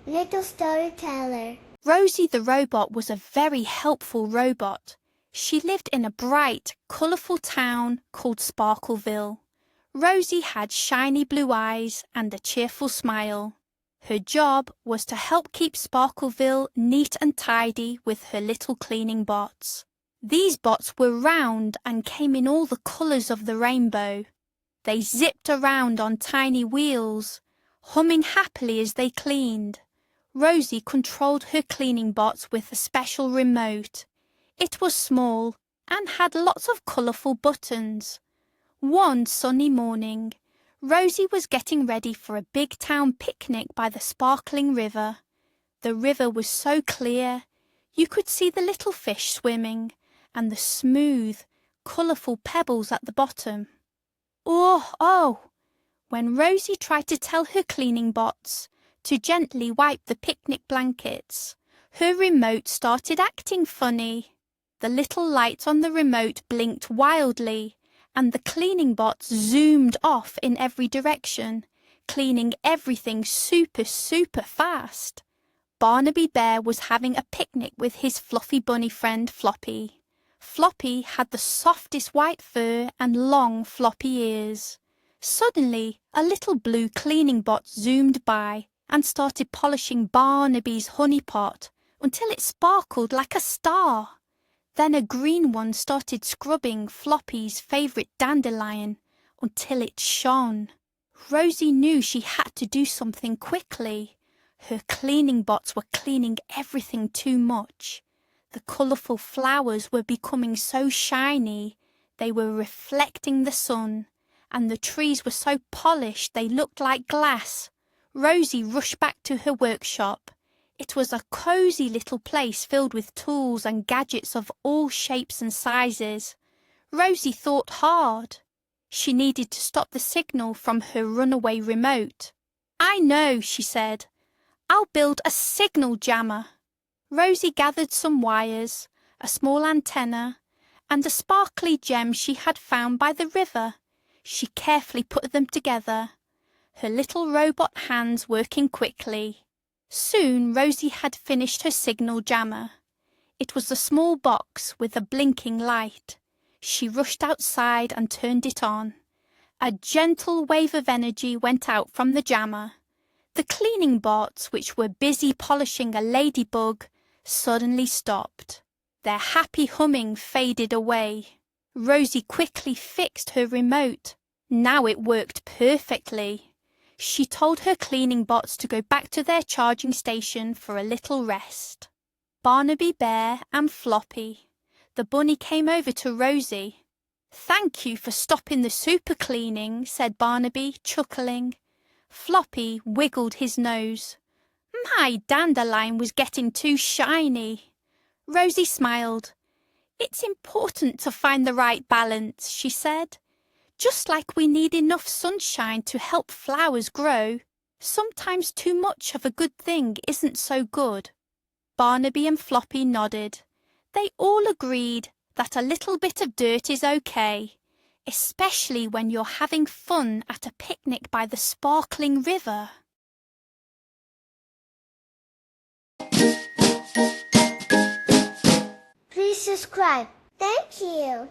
Little storyteller. Rosie the Robot was a very helpful robot. She lived in a bright, colourful town called Sparkleville. Rosie had shiny blue eyes and a cheerful smile. Her job was to help keep Sparkleville neat and tidy with her little cleaning bots. These bots were round and came in all the colours of the rainbow. They zipped around on tiny wheels, humming happily as they cleaned. Rosie controlled her cleaning bots with a special remote. It was small and had lots of colourful buttons. One sunny morning, Rosie was getting ready for a big town picnic by the sparkling river. The river was so clear, you could see the little fish swimming and the smooth, colourful pebbles at the bottom. Oh! When Rosie tried to tell her cleaning bots to gently wipe the picnic blankets, her remote started acting funny. The little lights on the remote blinked wildly, and the cleaning bots zoomed off in every direction, cleaning everything super fast. Barnaby Bear was having a picnic with his fluffy bunny friend Floppy. Floppy had the softest white fur and long floppy ears. Suddenly, a little blue cleaning bot zoomed by and started polishing Barnaby's honey pot until it sparkled like a star. Then a green one started scrubbing Floppy's favourite dandelion until it shone. Rosie knew she had to do something quickly. Her cleaning bots were cleaning everything too much. The colourful flowers were becoming so shiny, they were reflecting the sun, and the trees were so polished they looked like glass. Rosie rushed back to her workshop. It was a cosy little place filled with tools and gadgets of all shapes and sizes. Rosie thought hard. She needed to stop the signal from her runaway remote. "I know," she said. "I'll build a signal jammer." Rosie gathered some wires, a small antenna, and a sparkly gem she had found by the river. She carefully put them together, her little robot hands working quickly. Soon Rosie had finished her signal jammer. It was a small box with a blinking light. She rushed outside and turned it on. A gentle wave of energy went out from the jammer. The cleaning bots, which were busy polishing a ladybug, suddenly stopped. Their happy humming faded away. Rosie quickly fixed her remote. Now it worked perfectly. She told her cleaning bots to go back to their charging station for a little rest. Barnaby Bear and Floppy, the bunny, came over to Rosie. "Thank you for stopping the super cleaning," said Barnaby, chuckling. Floppy wiggled his nose. "My dandelion was getting too shiny." Rosie smiled. "It's important to find the right balance," she said. "Just like we need enough sunshine to help flowers grow, sometimes too much of a good thing isn't so good." Barnaby and Floppy nodded. They all agreed that a little bit of dirt is okay, especially when you're having fun at a picnic by the sparkling river. Please subscribe. Thank you.